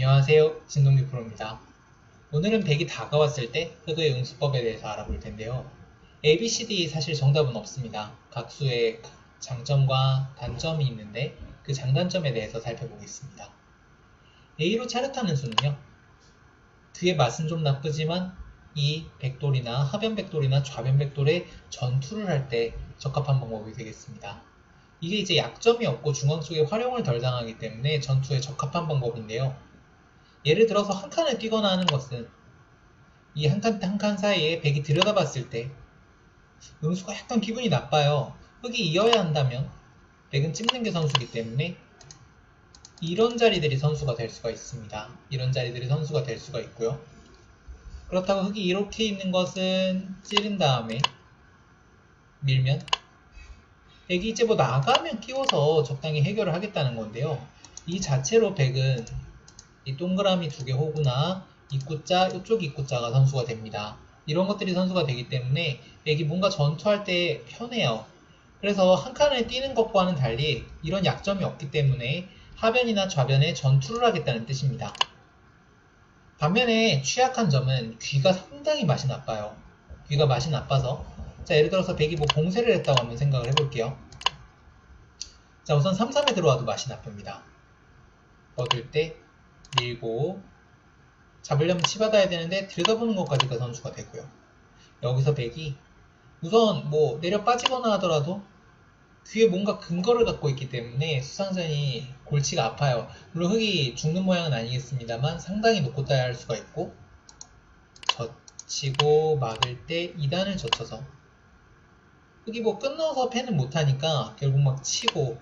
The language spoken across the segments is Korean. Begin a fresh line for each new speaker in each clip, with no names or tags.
안녕하세요. 진동기 프로입니다. 오늘은 백이 다가왔을 때 흑의 응수법에 대해서 알아볼 텐데요. A, B, C, D 사실 정답은 없습니다. 각 수의 장점과 단점이 있는데 그 장단점에 대해서 살펴보겠습니다. A로 차렷하는 수는요. 그의 맛은 좀 나쁘지만 이 백돌이나 하변 백돌이나 좌변 백돌의 전투를 할 때 적합한 방법이 되겠습니다. 이게 이제 약점이 없고 중앙 쪽에 활용을 덜 당하기 때문에 전투에 적합한 방법인데요. 예를 들어서 한 칸을 뛰거나 하는 것은 이 한 칸 한 칸 사이에 백이 들여다봤을 때 응수가 약간 기분이 나빠요. 흑이 이어야 한다면 백은 찝는 게 선수이기 때문에 이런 자리들이 선수가 될 수가 있습니다. 이런 자리들이 선수가 될 수가 있고요. 그렇다고 흑이 이렇게 있는 것은 찌른 다음에 밀면 백이 이제 뭐 나가면 끼워서 적당히 해결을 하겠다는 건데요. 이 자체로 백은 이 동그라미 두 개 호구나 입구자, 이쪽 입구자가 선수가 됩니다. 이런 것들이 선수가 되기 때문에 백이 뭔가 전투할 때 편해요. 그래서 한 칸을 뛰는 것과는 달리 이런 약점이 없기 때문에 하변이나 좌변에 전투를 하겠다는 뜻입니다. 반면에 취약한 점은 귀가 상당히 맛이 나빠요. 귀가 맛이 나빠서 자 예를 들어서 백이 뭐 봉쇄를 했다고 한번 생각을 해볼게요. 자 우선 3, 3에 들어와도 맛이 나쁩니다. 얻을 때 밀고 잡으려면 치받아야 되는데 들여다보는 것까지가 선수가 되고요. 여기서 백이 우선 뭐 내려 빠지거나 하더라도 귀에 뭔가 근거를 갖고 있기 때문에 수상전이 골치가 아파요. 물론 흑이 죽는 모양은 아니겠습니다만 상당히 놓고 따야 할 수가 있고 젖히고 막을 때 2단을 젖혀서 흑이 뭐 끊어서 패는 못하니까 결국 막 치고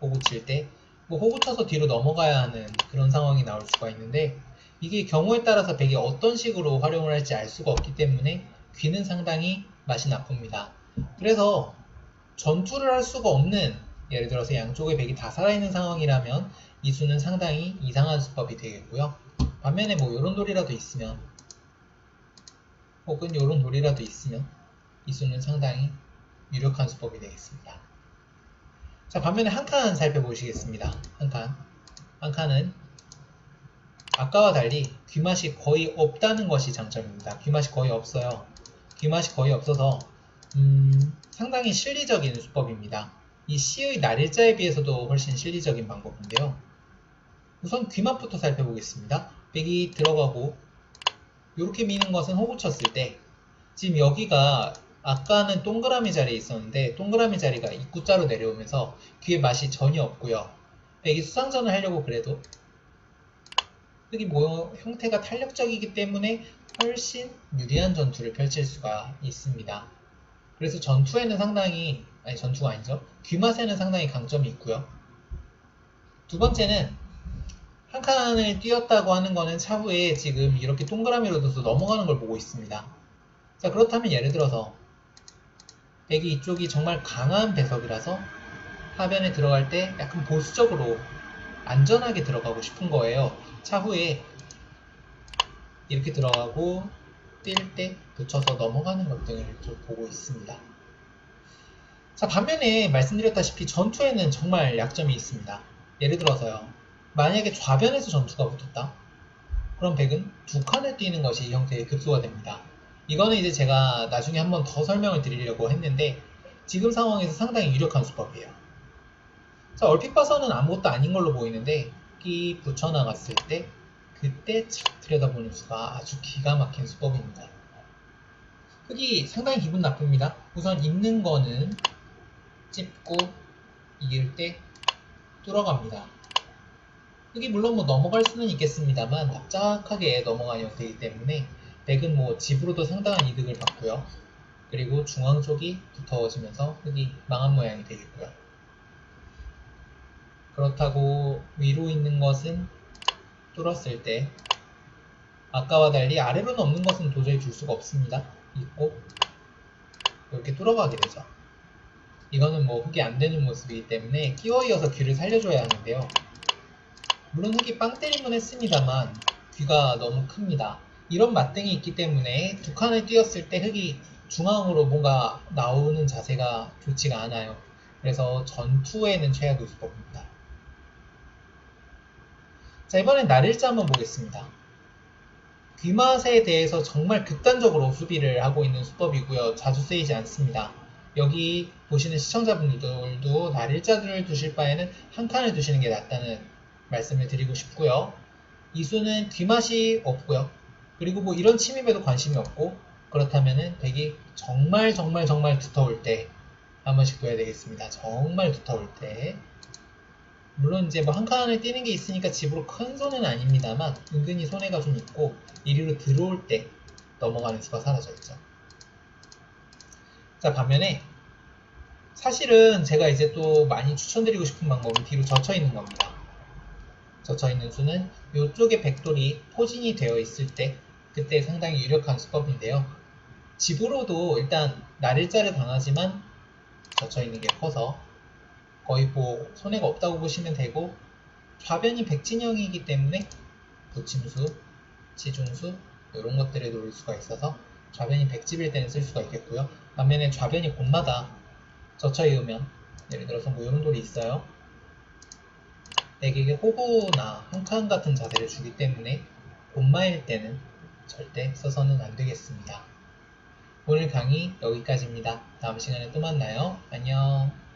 호구 칠 때 뭐 호구 쳐서 뒤로 넘어가야 하는 그런 상황이 나올 수가 있는데 이게 경우에 따라서 백이 어떤 식으로 활용을 할지 알 수가 없기 때문에 귀는 상당히 맛이 나쁩니다. 그래서 전투를 할 수가 없는 예를 들어서 양쪽의 백이 다 살아있는 상황이라면 이 수는 상당히 이상한 수법이 되겠고요. 반면에 뭐 요런 돌이라도 있으면 혹은 요런 돌이라도 있으면 이 수는 상당히 유력한 수법이 되겠습니다. 자 반면에 한 칸 살펴보시겠습니다. 한 칸은 아까와 달리 귀맛이 거의 없다는 것이 장점입니다. 귀맛이 거의 없어요. 귀맛이 거의 없어서 상당히 실리적인 수법입니다. 이 C의 날일자에 비해서도 훨씬 실리적인 방법인데요. 우선 귀맛부터 살펴보겠습니다. 백이 들어가고 이렇게 미는 것은 호구 쳤을 때 지금 여기가 아까는 동그라미 자리에 있었는데 동그라미 자리가 입구자로 내려오면서 귀에 맛이 전혀 없고요. 백이 수상전을 하려고 그래도 흑이 모형 형태가 탄력적이기 때문에 훨씬 유리한 전투를 펼칠 수가 있습니다. 그래서 전투에는 상당히 전투가 아니죠. 귀맛에는 상당히 강점이 있고요. 두 번째는 한 칸을 뛰었다고 하는 거는 차후에 지금 이렇게 동그라미로 둬서 넘어가는 걸 보고 있습니다. 자 그렇다면 예를 들어서 백이 이쪽이 정말 강한 배석이라서 하변에 들어갈 때 약간 보수적으로 안전하게 들어가고 싶은 거예요. 차후에 이렇게 들어가고 뛸 때 붙여서 넘어가는 것 등을 좀 보고 있습니다. 자 반면에 말씀드렸다시피 전투에는 정말 약점이 있습니다. 예를 들어서요. 만약에 좌변에서 전투가 붙었다. 그럼 백은 두 칸을 뛰는 것이 이 형태의 급소가 됩니다. 이거는 이제 제가 나중에 한번 더 설명을 드리려고 했는데 지금 상황에서 상당히 유력한 수법이에요. 자 얼핏 봐서는 아무것도 아닌 걸로 보이는데 이 붙여나갔을 때 그때 착 들여다보는 수가 아주 기가 막힌 수법입니다. 흑이 상당히 기분 나쁩니다. 우선 있는 거는 찝고 이길 때 뚫어갑니다. 흑이 물론 뭐 넘어갈 수는 있겠습니다만 납작하게 넘어가는 형태이기 때문에 백은 뭐 집으로도 상당한 이득을 받고요. 그리고 중앙 쪽이 두터워지면서 흑이 망한 모양이 되겠고요. 그렇다고 위로 있는 것은 뚫었을 때 아까와 달리 아래로 넘는 것은 도저히 줄 수가 없습니다. 있고 이렇게 뚫어가게 되죠. 이거는 뭐 흑이 안 되는 모습이기 때문에 끼워 이어서 귀를 살려줘야 하는데요. 물론 흑이 빵 때림은 했습니다만 귀가 너무 큽니다. 이런 맛등이 있기 때문에 두 칸을 뛰었을 때 흑이 중앙으로 뭔가 나오는 자세가 좋지가 않아요. 그래서 전투에는 최악의 수법입니다. 자, 이번엔 날일자 한번 보겠습니다. 귀맛에 대해서 정말 극단적으로 수비를 하고 있는 수법이고요. 자주 쓰이지 않습니다. 여기 보시는 시청자분들도 날일자들을 두실 바에는 한 칸을 두시는 게 낫다는 말씀을 드리고 싶고요. 이수는 귀맛이 없고요. 그리고 뭐 이런 침입에도 관심이 없고, 그렇다면은 백이 정말 두터울 때 한 번씩 둬야 되겠습니다. 정말 두터울 때. 물론 이제 뭐 한 칸을 띄는 게 있으니까 집으로 큰 손해는 아닙니다만 은근히 손해가 좀 있고, 이리로 들어올 때 넘어가는 수가 사라져 있죠. 자, 반면에 사실은 제가 이제 또 많이 추천드리고 싶은 방법은 뒤로 젖혀 있는 겁니다. 젖혀 있는 수는 이쪽에 백돌이 포진이 되어 있을 때, 그때 상당히 유력한 수법인데요. 집으로도 일단 날일자를 당하지만 젖혀 있는 게 커서 거의 뭐 손해가 없다고 보시면 되고, 좌변이 백진영이기 때문에 부침수, 치중수 이런 것들을 노릴 수가 있어서 좌변이 백집일 때는 쓸 수가 있겠고요. 반면에 좌변이 곳마다 젖혀 있으면, 예를 들어서 뭐 이런 돌이 있어요. 백에게 호구나 한 칸 같은 자세를 주기 때문에 곤마일 때는 절대 써서는 안 되겠습니다. 오늘 강의 여기까지입니다. 다음 시간에 또 만나요. 안녕.